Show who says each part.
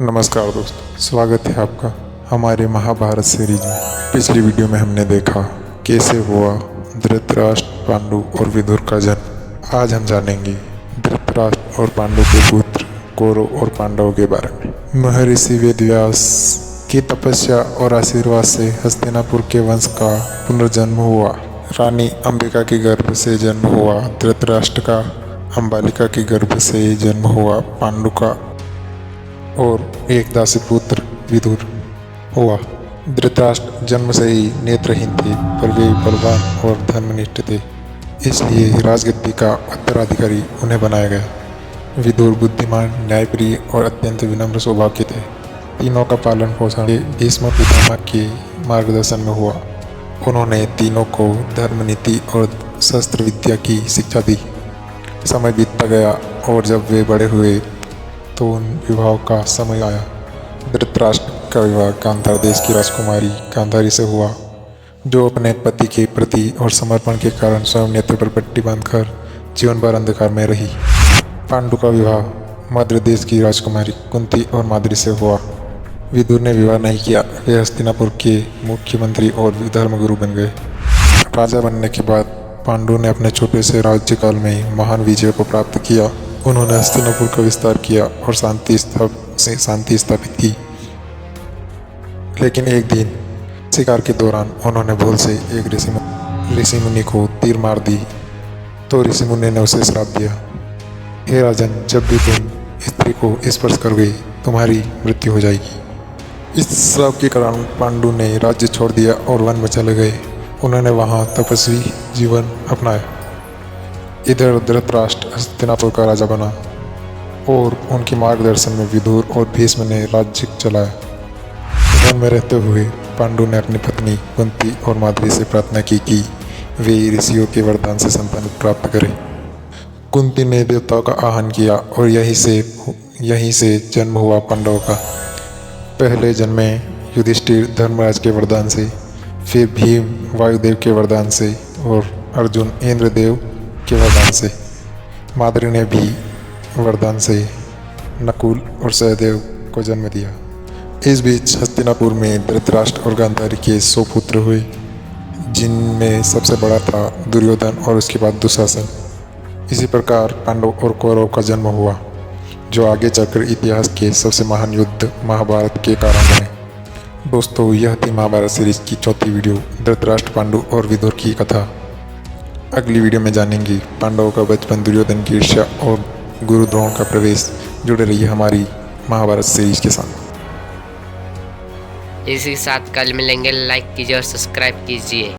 Speaker 1: नमस्कार दोस्तों, स्वागत है आपका हमारे महाभारत सीरीज में। पिछली वीडियो में हमने देखा कैसे हुआ धृतराष्ट्र, पांडु और विदुर का जन्म। आज हम जानेंगे धृतराष्ट्र और पांडु के पुत्र कौरव और पांडवों के बारे में। महर्षि वेदव्यास की तपस्या और आशीर्वाद से हस्तिनापुर के वंश का पुनर्जन्म हुआ। रानी अंबिका के गर्भ से जन्म हुआ धृतराष्ट्र का, अंबालिका के गर्भ से जन्म हुआ पांडु का और एक दासी पुत्र विदुर हुआ। धृतराष्ट्र जन्म से ही नेत्रहीन थे, पर वे बलवान और धर्मनिष्ठ थे, इसलिए राजगद्दी का उत्तराधिकारी उन्हें बनाया गया। विदुर बुद्धिमान, न्यायप्रिय और अत्यंत विनम्र स्वभाव के थे। तीनों का पालन पोषण भीष्म पितामह के मार्गदर्शन में हुआ। उन्होंने तीनों को धर्म, नीति और शस्त्र विद्या की शिक्षा दी। समय बीतता गया और जब वे बड़े हुए तो उन विवाह का समय आया। धृतराष्ट्र का विवाह गांधार देश की राजकुमारी गांधारी से हुआ, जो अपने पति के प्रति और समर्पण के कारण स्वयं नेत्र पर पट्टी बांधकर जीवन भर अंधकार में रही। पांडु का विवाह मद्र देश की राजकुमारी कुंती और माद्री से हुआ। विदुर ने विवाह नहीं किया, वे हस्तिनापुर के मुख्यमंत्री और धर्मगुरु बन गए। राजा बनने के बाद पांडु ने अपने छोटे से राज्यकाल में महान विजय को प्राप्त किया। उन्होंने हस्तिनापुर का विस्तार किया और शांति स्थापित की। लेकिन एक दिन शिकार के दौरान उन्होंने भूल से एक ऋषि मुनि को तीर मार दी, तो ऋषि मुनि ने उसे श्राप दिया, हे राजन, जब भी तुम स्त्री को स्पर्श करोगे तुम्हारी मृत्यु हो जाएगी। इस श्राप के कारण पांडु ने राज्य छोड़ दिया और वन में चले गए। उन्होंने वहाँ तपस्वी जीवन अपनाया। इधर धृतराष्ट्र हस्तिनापुर का राजा बना और उनके मार्गदर्शन में विदुर और भीष्म ने राज्य चलाया। वन में रहते हुए पांडु ने अपनी पत्नी कुंती और माद्री से प्रार्थना की कि वे ऋषियों के वरदान से संतान प्राप्त करें। कुंती ने देवताओं का आह्वान किया और यहीं से जन्म हुआ पांडवों का। पहले जन्म में युधिष्ठिर धर्मराज के वरदान से, फिर भीम वायुदेव के वरदान से और अर्जुन इंद्रदेव के वरदान से। माद्री ने भी वरदान से नकुल और सहदेव को जन्म दिया। इस बीच हस्तिनापुर में धृतराष्ट्र और गांधारी के 100 पुत्र हुए, जिनमें सबसे बड़ा था दुर्योधन और उसके बाद दुशासन। इसी प्रकार पांडव और कौरव का जन्म हुआ, जो आगे चलकर इतिहास के सबसे महान युद्ध महाभारत के कारण बने। दोस्तों, यह थी महाभारत सीरीज की चौथी वीडियो, धृतराष्ट्र, पांडु और विदुर की कथा। अगली वीडियो में जानेंगे पांडवों का बचपन, दुर्योधन की ईर्ष्या और गुरु द्रोण का प्रवेश। जुड़े रहिए हमारी महाभारत सीरीज के साथ।
Speaker 2: इसी के साथ कल मिलेंगे। लाइक कीजिए और सब्सक्राइब कीजिए।